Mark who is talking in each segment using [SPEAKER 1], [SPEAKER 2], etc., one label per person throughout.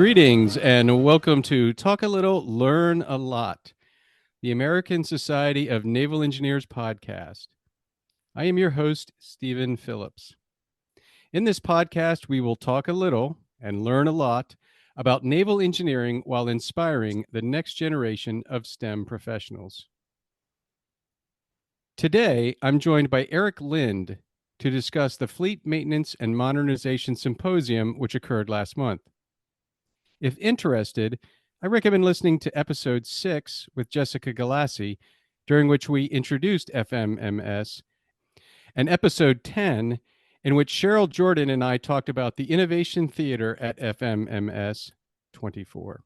[SPEAKER 1] Greetings and welcome to Talk a Little, Learn a Lot, the American Society of Naval Engineers podcast. I am your host, Stephen Phillips. In this podcast, we will talk a little and learn a lot about naval engineering while inspiring the next generation of STEM professionals. Today, I'm joined by Eric Lind to discuss the Fleet Maintenance and Modernization Symposium, which occurred last month. If interested, I recommend listening to episode 6 with Jessica Galassi, during which we introduced FMMS, and episode 10, in which Cheryl Jordan and I talked about the Innovation Theater at FMMS 24.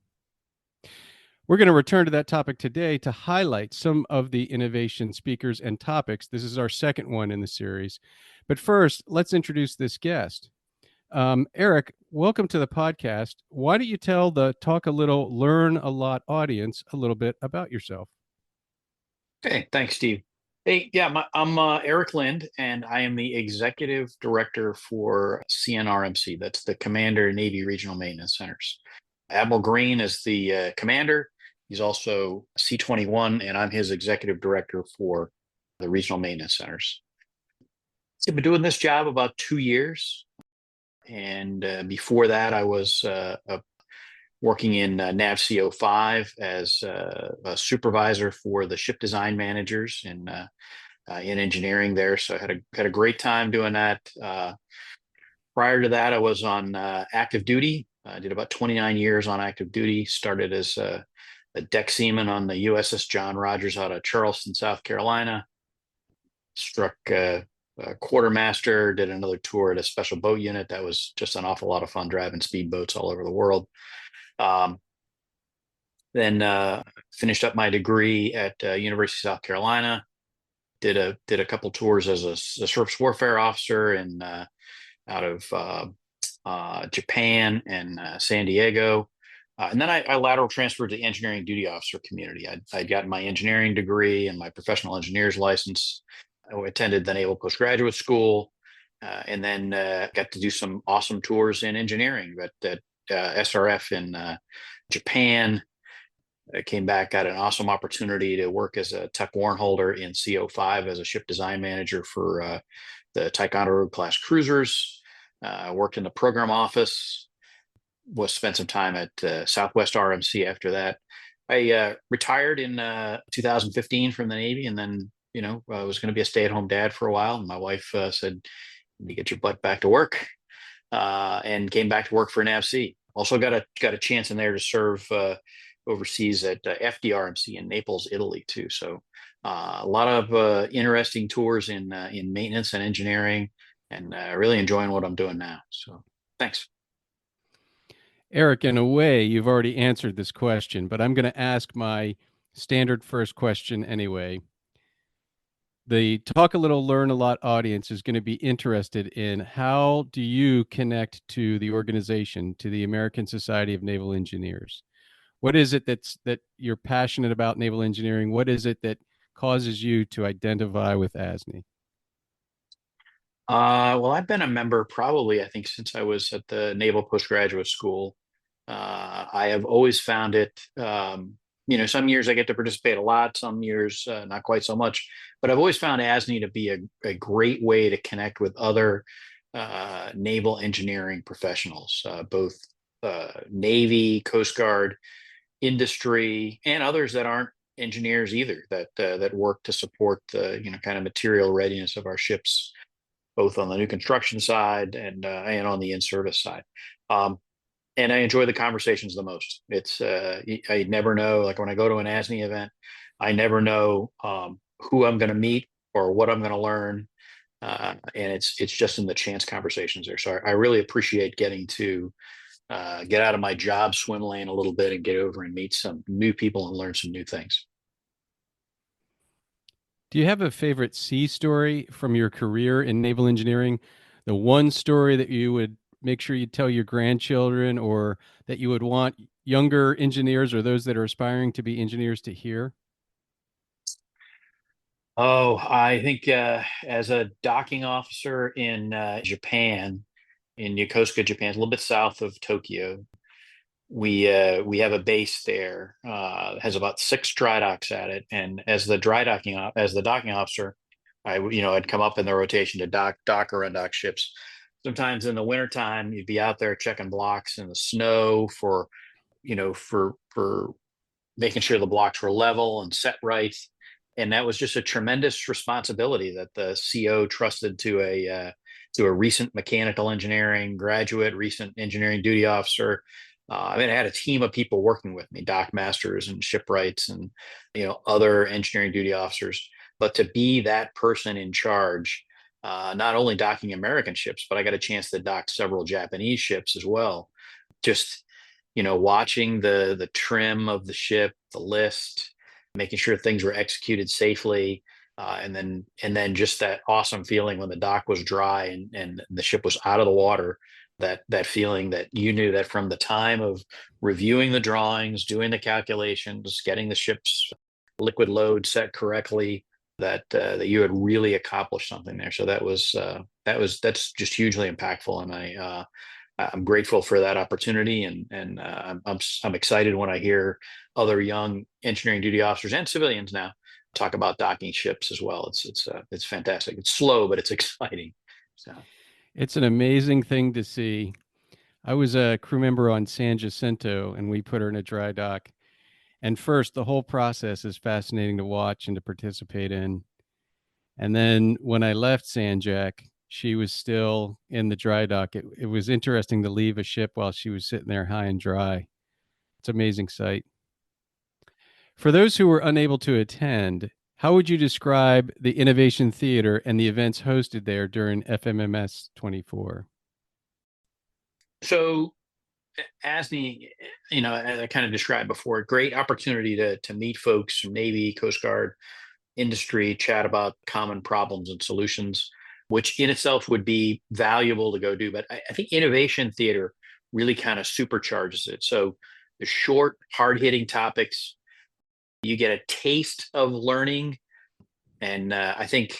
[SPEAKER 1] We're going to return to that topic today to highlight some of the innovation speakers and topics. This is our second one in the series. But first, let's introduce this guest. Eric, welcome to the podcast. Why don't you tell the Talk a Little, Learn a Lot audience a little bit about yourself?
[SPEAKER 2] Okay, thanks, Steve. Hey, I'm Eric Lind, and I am the Executive Director for CNRMC. That's the Commander Navy Regional Maintenance Centers. Admiral Green is the commander. He's also C-21, and I'm his Executive Director for the Regional Maintenance Centers. I've been doing this job about 2 years. And before that, I was working in NAVCO5 as a supervisor for the ship design managers in engineering there. So I had a great time doing that. Prior to that, I was on active duty. I did about 29 years on active duty. Started as a deck seaman on the USS John Rogers out of Charleston, South Carolina. Struck quartermaster, did another tour at a special boat unit. That was just an awful lot of fun, driving speedboats all over the world. Then finished up my degree at University of South Carolina. Did a couple tours as a surface warfare officer in out of Japan and San Diego. And then I lateral transferred to the engineering duty officer community. I'd gotten my engineering degree and my professional engineer's license. I attended the Naval Postgraduate School, and then got to do some awesome tours in engineering at SRF in Japan. I came back, got an awesome opportunity to work as a tech warrant holder in CO5 as a ship design manager for the Ticonderoga class cruisers. Worked in the program office. Spent some time at Southwest RMC after that. I retired in 2015 from the Navy, and then I was going to be a stay-at-home dad for a while, and my wife said, "You need to get your butt back to work," and came back to work for NAVC. Also got a chance in there to serve overseas at FDRMC in Naples, Italy, too. So a lot of interesting tours in maintenance and engineering, and really enjoying what I'm doing now. So thanks.
[SPEAKER 1] Eric, in a way, you've already answered this question, but I'm going to ask my standard first question anyway. The Talk a Little, Learn a Lot audience is going to be interested in how do you connect to the organization, to the American Society of Naval Engineers? What is it that you're passionate about naval engineering? What is it that causes you to identify with ASNE?
[SPEAKER 2] Well, I've been a member probably, I think, since I was at the Naval Postgraduate School. I have always found it, some years I get to participate a lot, some years not quite so much, but I've always found ASNE to be a great way to connect with other naval engineering professionals, both Navy, Coast Guard, industry, and others that aren't engineers either, that work to support the kind of material readiness of our ships, both on the new construction side and on the in-service side. And I enjoy the conversations the most. It's I never know, like when I go to an ASNE event, I never know who I'm going to meet or what I'm going to learn, and it's just in the chance conversations there. So I really appreciate getting to get out of my job swim lane a little bit and get over and meet some new people and learn some new things.
[SPEAKER 1] Do you have a favorite sea story from your career in naval engineering? The one story that you would make sure you tell your grandchildren, or that you would want younger engineers or those that are aspiring to be engineers to hear?
[SPEAKER 2] Oh, I think as a docking officer in Japan, in Yokosuka, Japan, a little bit south of Tokyo, we have a base there, has about 6 dry docks at it, and as the docking officer, I'd come up in the rotation to dock or undock ships. Sometimes in the wintertime, you'd be out there checking blocks in the snow for making sure the blocks were level and set right. And that was just a tremendous responsibility that the CO trusted to a recent mechanical engineering graduate, recent engineering duty officer. I mean, I had a team of people working with me, dock masters and shipwrights and other engineering duty officers. But to be that person in charge, not only docking American ships, but I got a chance to dock several Japanese ships as well. Just watching the trim of the ship, the list, making sure things were executed safely, and then just that awesome feeling when the dock was dry and the ship was out of the water. That feeling that you knew that from the time of reviewing the drawings, doing the calculations, getting the ship's liquid load set correctly, that you had really accomplished something there. So that's just hugely impactful, and I'm grateful for that opportunity, and I'm excited when I hear other young engineering duty officers and civilians now talk about docking ships as well. It's fantastic. It's slow, but it's exciting. So
[SPEAKER 1] It's an amazing thing to see. I was a crew member on San Jacinto, and we put her in a dry dock. And first, the whole process is fascinating to watch and to participate in. And then when I left San Jack, she was still in the dry dock. It was interesting to leave a ship while she was sitting there high and dry. It's an amazing sight. For those who were unable to attend, how would you describe the Innovation Theater and the events hosted there during FMMS 24?
[SPEAKER 2] so ASNE, as I kind of described before, great opportunity to meet folks from Navy, Coast Guard, industry, chat about common problems and solutions, which in itself would be valuable to go do. But I think Innovation Theater really kind of supercharges it. So the short, hard-hitting topics, you get a taste of learning. And I think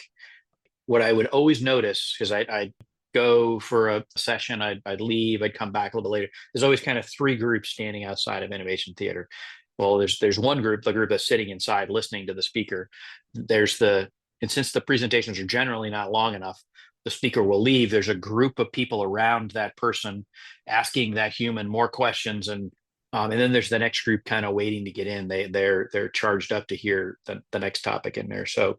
[SPEAKER 2] what I would always notice, because I go for a session, I'd leave, I'd come back a little bit later. There's always kind of 3 groups standing outside of Innovation Theater. Well, there's one group, the group that's sitting inside listening to the speaker. And since the presentations are generally not long enough, the speaker will leave. There's a group of people around that person asking that human more questions, and then there's the next group kind of waiting to get in. They're charged up to hear the next topic in there. So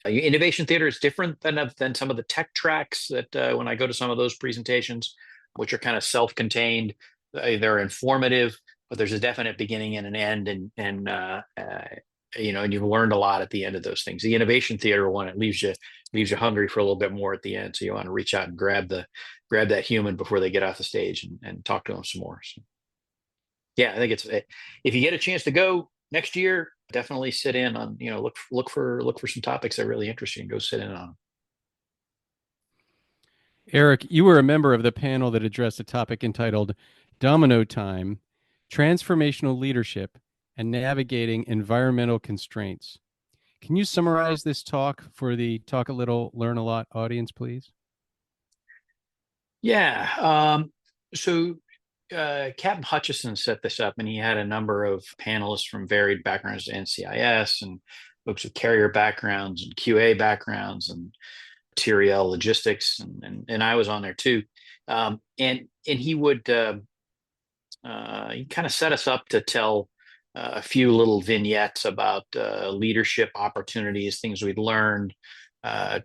[SPEAKER 2] Innovation Theater is different than some of the tech tracks that when I go to some of those presentations, which are kind of self-contained. They're informative, but there's a definite beginning and an end, and you've learned a lot at the end of those things. The Innovation Theater one, it leaves you hungry for a little bit more at the end, so you want to reach out and grab that human before they get off the stage and talk to them some more. So, yeah, I think if you get a chance to go next year, definitely sit in on, look for some topics that are really interesting. Go sit in on them.
[SPEAKER 1] Eric, you were a member of the panel that addressed a topic entitled Domino Time, Transformational Leadership, and Navigating Environmental Constraints. Can you summarize this talk for the Talk a Little, Learn a Lot audience, please?
[SPEAKER 2] Yeah. So Captain Hutchison set this up, and he had a number of panelists from varied backgrounds, NCIS and folks with carrier backgrounds and QA backgrounds and material logistics, and I was on there too. And he would he kind of set us up to tell a few little vignettes about leadership opportunities, things we'd learned,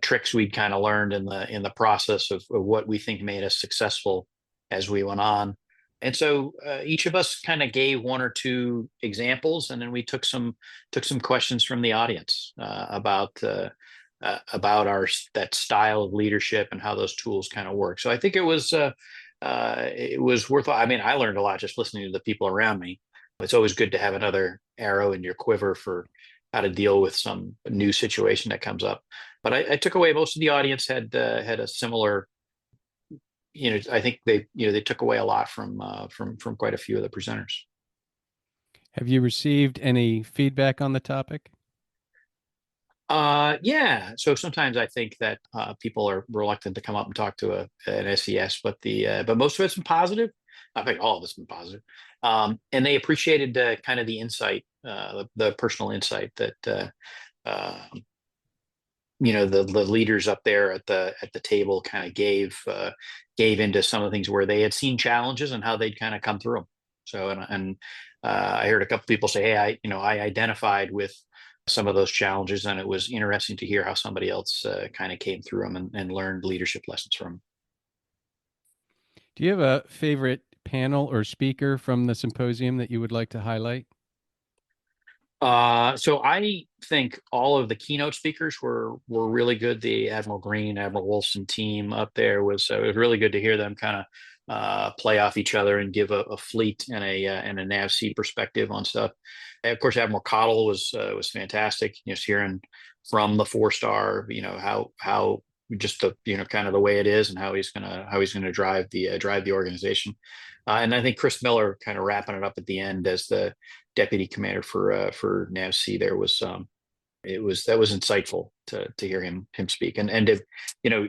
[SPEAKER 2] tricks we'd kind of learned in the process of what we think made us successful as we went on. And so each of us kind of gave 1 or 2 examples, and then we took some questions from the audience about that style of leadership and how those tools kind of work. So I think it was worthwhile. I mean, I learned a lot just listening to the people around me. It's always good to have another arrow in your quiver for how to deal with some new situation that comes up. But I took away, most of the audience had a similar, I think they took away a lot from quite a few of the presenters.
[SPEAKER 1] Have you received any feedback on the topic?
[SPEAKER 2] Yeah. So sometimes I think that people are reluctant to come up and talk to an SES, but most of it's been positive. I think all of it's been positive. And they appreciated kind of the insight, the personal insight that the leaders up there at the table kind of gave into some of the things where they had seen challenges and how they'd kind of come through them. So and I heard a couple people say, hey, I identified with some of those challenges, and it was interesting to hear how somebody else kind of came through them and learned leadership lessons from them.
[SPEAKER 1] Do you have a favorite panel or speaker from the symposium that you would like to highlight?
[SPEAKER 2] So I think all of the keynote speakers were really good. The Admiral Green, Admiral Wolfson team up there it was really good to hear them kind of play off each other and give a fleet and a NAVC perspective on stuff. And of course, Admiral Cottle was fantastic. Just hearing from the 4-star, how just the kind of the way it is and how he's gonna drive the organization. And I think Chris Miller kind of wrapping it up at the end as the deputy commander for NAVC there was that was insightful to hear him speak. And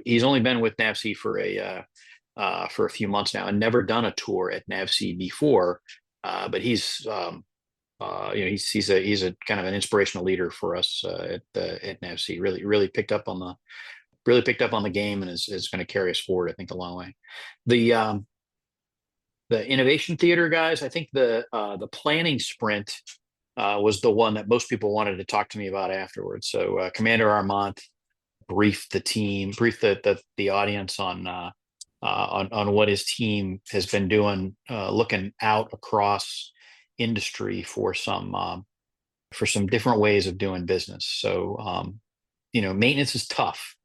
[SPEAKER 2] he's only been with NAVC for a few months now and never done a tour at NAVC before, but he's he's a kind of an inspirational leader for us at NAVC. Really picked up on the game and is going to carry us forward, I think, a long way. The innovation theater guys, I think the planning sprint was the one that most people wanted to talk to me about afterwards. So Commander Armand briefed the audience on what his team has been doing, looking out across industry for some different ways of doing business. So maintenance is tough,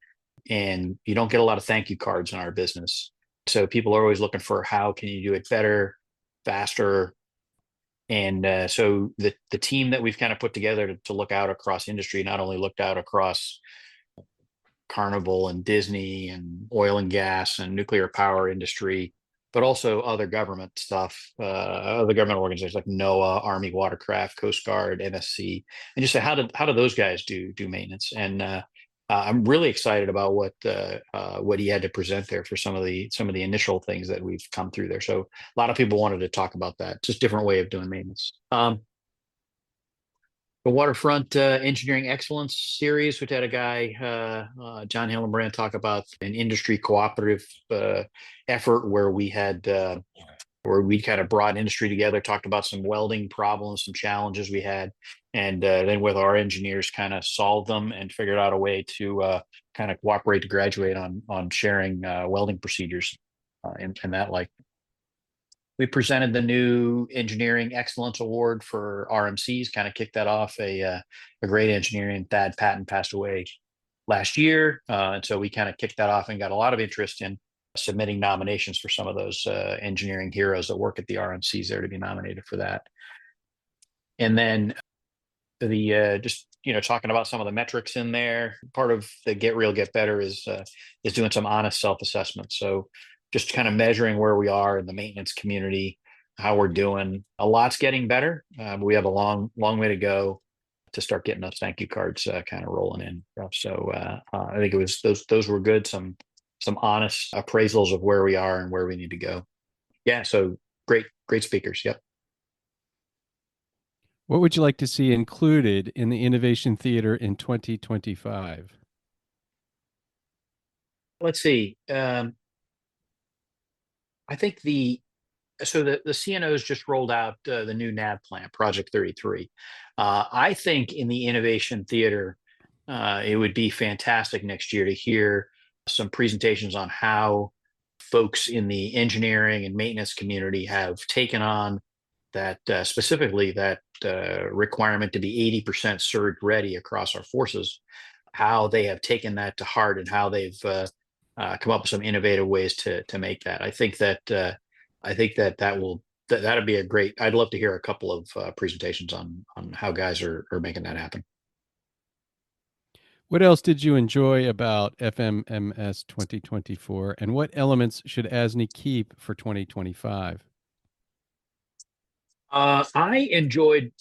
[SPEAKER 2] and you don't get a lot of thank you cards in our business. So people are always looking for how can you do it better, faster. And so the team that we've kind of put together to look out across industry not only looked out across Carnival and Disney and oil and gas and nuclear power industry, but also other government stuff, other government organizations like NOAA, Army Watercraft, Coast Guard, NSC, and just say how do those guys do maintenance? And I'm really excited about what he had to present there for some of the initial things that we've come through there. So a lot of people wanted to talk about that, just different way of doing maintenance. The Waterfront Engineering Excellence Series, which had a guy, John Hillenbrand, talk about an industry cooperative effort where we kind of brought industry together, talked about some welding problems, some challenges we had, and then with our engineers kind of solved them and figured out a way to kind of cooperate to graduate on sharing welding procedures and that. Like, we presented the new Engineering Excellence Award for RMCs, kind of kicked that off. A great engineering, Thad Patton, passed away last year, and so we kind of kicked that off and got a lot of interest in submitting nominations for some of those engineering heroes that work at the RMCs there to be nominated for that. And then the just talking about some of the metrics in there. Part of the Get Real, Get Better is doing some honest self-assessment. So just kind of measuring where we are in the maintenance community, how we're doing. A lot's getting better. We have a long way to go to start getting those thank you cards kind of rolling in. So I think it was those were good. Some honest appraisals of where we are and where we need to go. Yeah. So great speakers. Yep.
[SPEAKER 1] What would you like to see included in the Innovation Theater in 2025?
[SPEAKER 2] Let's see. I think the CNOs just rolled out the new NAVPLAN, Project 33. I think in the Innovation Theater, it would be fantastic next year to hear some presentations on how folks in the engineering and maintenance community have taken on that, specifically that requirement to be 80% surge ready across our forces, how they have taken that to heart and how they've come up with some innovative ways to make that. I think that that'd be a great. I'd love to hear a couple of presentations on how guys are making that happen.
[SPEAKER 1] What else did you enjoy about FMMS 2024, and what elements should ASNE keep for 2025?
[SPEAKER 2] I enjoyed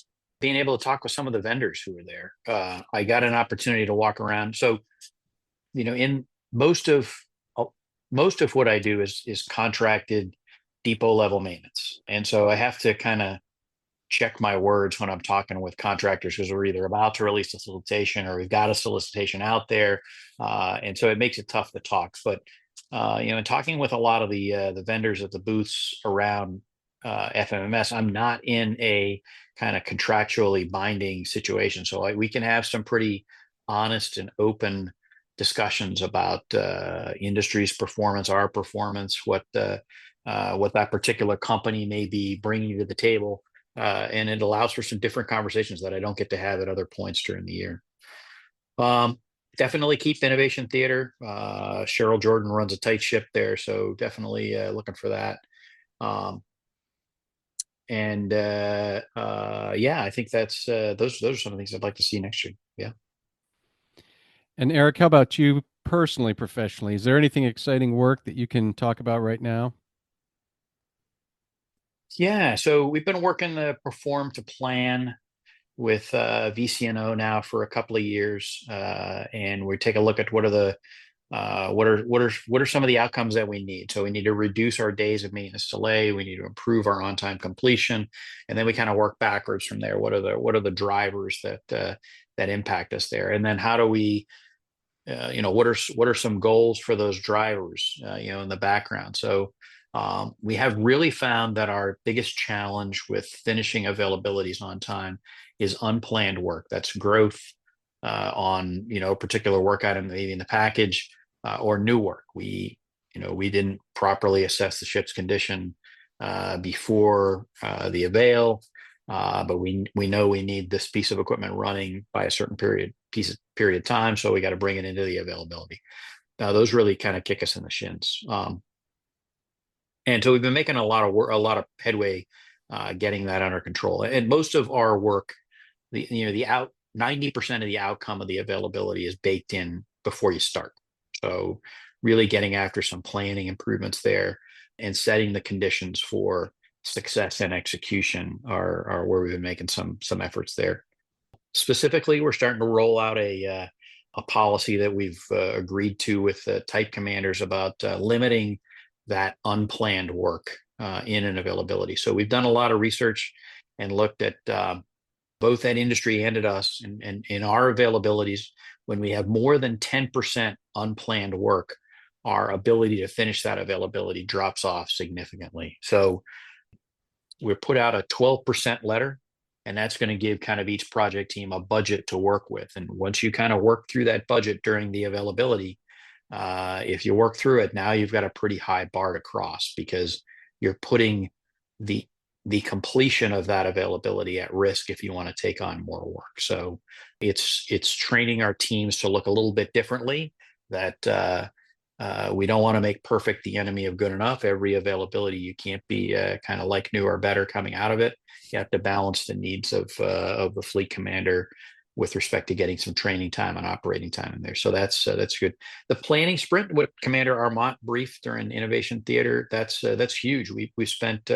[SPEAKER 2] being able to talk with some of the vendors who were there. I got an opportunity to walk around. So, in most of what I do is contracted depot level maintenance. And so I have to kind of check my words when I'm talking with contractors, because we're either about to release a solicitation or we've got a solicitation out there. And so it makes it tough to talk. But in talking with a lot of the vendors at the booths around FMMS, I'm not in a kind of contractually binding situation. So we can have some pretty honest and open discussions about industry's performance, our performance, what that particular company may be bringing to the table. And it allows for some different conversations that I don't get to have at other points during the year. Definitely keep Innovation Theater. Cheryl Jordan runs a tight ship there, so definitely looking for that. Yeah, I think that's those are some of the things I'd like to see next year. Yeah.
[SPEAKER 1] And Eric, how about you personally, professionally? Is there anything exciting work that you can talk about right now?
[SPEAKER 2] Yeah, so we've been working the perform to plan with VCNO now for a couple of years, and we take a look at what are some of the outcomes that we need. So we need to reduce our days of maintenance delay. We need to improve our on-time completion, and then we kind of work backwards from there. What are the drivers that impact us there, and then how do we what are some goals for those drivers in the background. So we have really found that our biggest challenge with finishing availabilities on time is unplanned work. That's growth on a particular work item, maybe in the package, or new work. We didn't properly assess the ship's condition before the avail, but we know we need this piece of equipment running by a certain period of time, so we got to bring it into the availability. Now those really kind of kick us in the shins. And so we've been making a lot of headway getting that under control. And most of our work, 90% of the outcome of the availability is baked in before you start. So really getting after some planning improvements there and setting the conditions for success and execution are where we've been making some efforts there. Specifically, we're starting to roll out a policy that we've agreed to with type commanders about limiting that unplanned work in an availability. So we've done a lot of research and looked at both at industry and at us, and in our availabilities, when we have more than 10% unplanned work, our ability to finish that availability drops off significantly. So we put out a 12% letter, and that's going to give kind of each project team a budget to work with. And once you kind of work through that budget during the availability, if you work through it, now you've got a pretty high bar to cross, because you're putting the completion of that availability at risk if you want to take on more work. So it's training our teams to look a little bit differently, that we don't want to make perfect the enemy of good enough. Every availability, you can't be kind of like new or better coming out of it. You have to balance the needs of the fleet commander with respect to getting some training time and operating time in there. So that's good. The planning sprint, what Commander Armont briefed during Innovation Theater, that's huge. We spent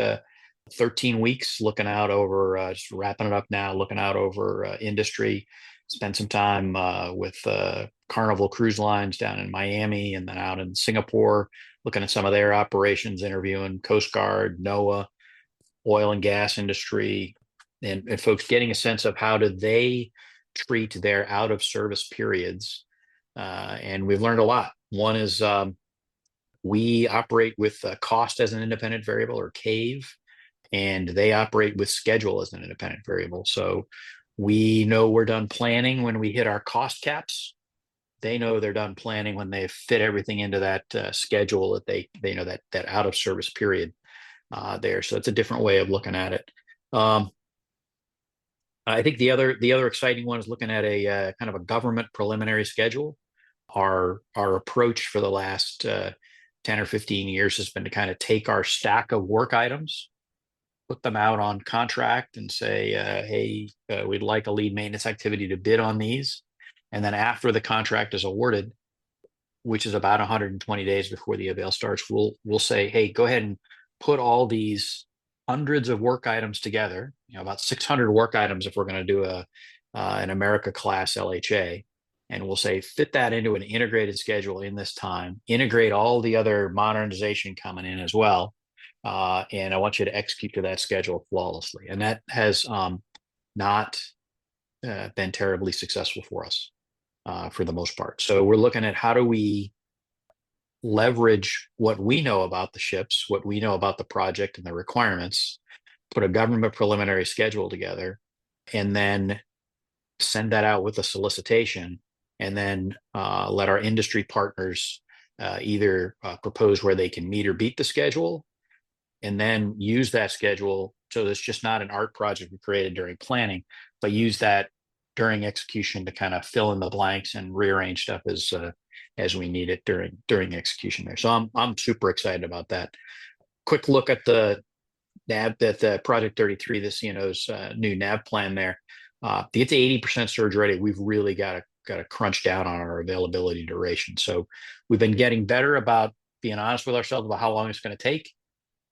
[SPEAKER 2] 13 weeks looking out over, just wrapping it up now, looking out over industry. Spent some time with Carnival Cruise Lines down in Miami, and then out in Singapore, looking at some of their operations, interviewing Coast Guard, NOAA, oil and gas industry, and folks getting a sense of how do they treat their out of service periods. And we've learned a lot. One is we operate with cost as an independent variable, or CAVE, and they operate with schedule as an independent variable. So we know we're done planning when we hit our cost caps. They know they're done planning when they fit everything into that schedule that they know that out of service period there. So it's a different way of looking at it. I think the other exciting one is looking at a kind of a government preliminary schedule. Our approach for the last 10 or 15 years has been to kind of take our stack of work items, put them out on contract, and say, hey, we'd like a lead maintenance activity to bid on these. And then after the contract is awarded, which is about 120 days before the avail starts, we'll say, hey, go ahead and put all these hundreds of work items together, about 600 work items if we're going to do an America class LHA. And we'll say, fit that into an integrated schedule in this time, integrate all the other modernization coming in as well. and I want you to execute to that schedule flawlessly. And that has not been terribly successful for us for the most part. So we're looking at how do we leverage what we know about the ships, what we know about the project and the requirements, put a government preliminary schedule together, and then send that out with a solicitation, and then let our industry partners either propose where they can meet or beat the schedule, and then use that schedule. So it's just not an art project we created during planning, but use that during execution to kind of fill in the blanks and rearrange stuff as we need it during execution there. So I'm super excited about that. Quick look at the Project 33, the CNO's new nav plan there. To get to 80% surge ready, we've really got to crunch down on our availability duration. So we've been getting better about being honest with ourselves about how long it's going to take.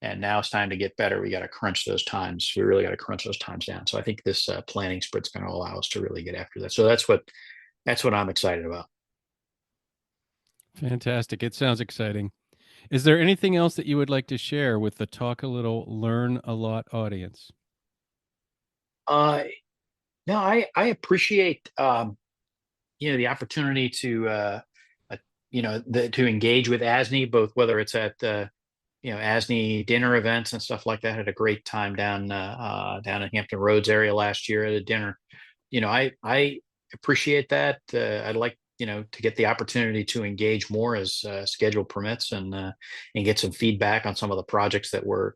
[SPEAKER 2] And now it's time to get better. We got to crunch those times. We really got to crunch those times down. So I think this planning sprint's going to allow us to really get after that. So that's what I'm excited about.
[SPEAKER 1] Fantastic. It sounds exciting. Is there anything else that you would like to share with the Talk a Little, Learn a Lot audience?
[SPEAKER 2] No, I appreciate the opportunity to to engage with ASNE, both whether it's at ASNE dinner events and stuff like that. I had a great time down in Hampton Roads area last year at a dinner. I appreciate that. I'd like to get the opportunity to engage more as schedule permits, and get some feedback on some of the projects that we're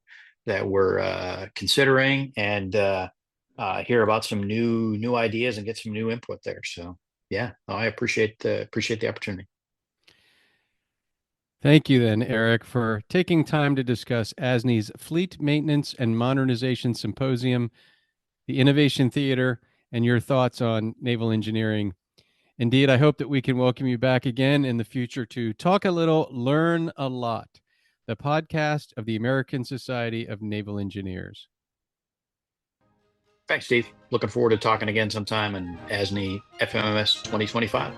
[SPEAKER 2] considering, and hear about some new ideas and get some new input there. So yeah, I appreciate the opportunity.
[SPEAKER 1] Thank you, then, Eric, for taking time to discuss ASNE's Fleet Maintenance and Modernization Symposium, the Innovation Theater, and your thoughts on naval engineering. Indeed, I hope that we can welcome you back again in the future to Talk a Little, Learn a Lot, the podcast of the American Society of Naval Engineers.
[SPEAKER 2] Thanks, Steve. Looking forward to talking again sometime in ASNE FMMS 2025.